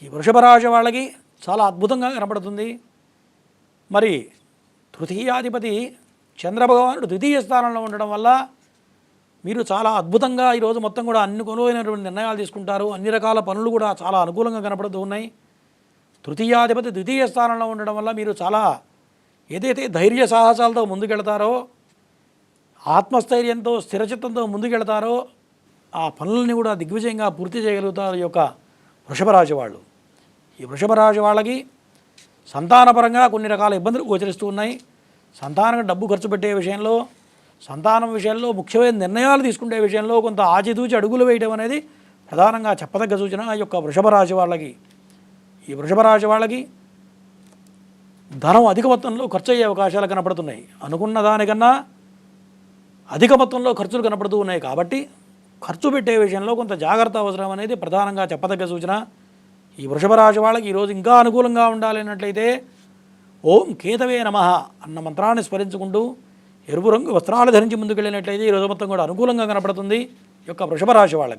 ఈ వృషభ రాశి వాళ్ళకి చాలా అద్భుతంగా కనపడుతుంది. మరి తృతీయాధిపతి చంద్రభగవానుడు ద్వితీయ స్థానంలో ఉండడం వల్ల మీరు చాలా అద్భుతంగా ఈరోజు మొత్తం కూడా అనుకూలమైనటువంటి నిర్ణయాలు తీసుకుంటారు. అన్ని రకాల పనులు కూడా చాలా అనుకూలంగా కనపడుతూ ఉన్నాయి. తృతీయాధిపతి ద్వితీయ స్థానంలో ఉండడం వల్ల మీరు చాలా ఏదైతే ధైర్య సాహసాలతో ముందుకెళ్తారో, ఆత్మస్థైర్యంతో స్థిరచిత్తంతో ముందుకెళ్తారో ఆ పనులని కూడా దిగ్విజయంగా పూర్తి చేయగలుగుతారు ఈ యొక్క వృషభ రాశి వాళ్ళు. ఈ వృషభ రాశి వాళ్ళకి సంతానపరంగా కొన్ని రకాల ఇబ్బందులు గోచరిస్తూ ఉన్నాయి. సంతానం డబ్బు ఖర్చు పెట్టే విషయంలో, సంతానం విషయంలో, ముఖ్యమైన నిర్ణయాలు తీసుకునే విషయంలో కొంత ఆచితూచి అడుగులు వేయడం అనేది ప్రధానంగా చెప్పదగ్గ సూచన ఈ యొక్క వృషభ రాశి వాళ్ళకి. ఈ వృషభ రాశి వాళ్ళకి ధనం అధిక మొత్తంలో ఖర్చు అయ్యే అవకాశాలు కనపడుతున్నాయి. అనుకున్న దానికన్నా అధిక మొత్తంలో ఖర్చులు కనపడుతూ ఉన్నాయి. కాబట్టి ఖర్చు పెట్టే విషయంలో కొంత జాగ్రత్త అవసరం అనేది ప్రధానంగా చెప్పదగ్గ సూచన. ఈ వృషభ రాశి వాళ్ళకి ఈరోజు ఇంకా అనుకూలంగా ఉండాలి అన్నట్లయితే ఓం కేతవే నమః అన్న మంత్రాన్ని స్మరించుకుంటూ ఎరుపు రంగు వస్త్రాలు ధరించి ముందుకెళ్ళినట్లయితే ఈరోజు మొత్తం కూడా అనుకూలంగా కనపడుతుంది ఈ యొక్క వృషభ రాశి వాళ్ళకి.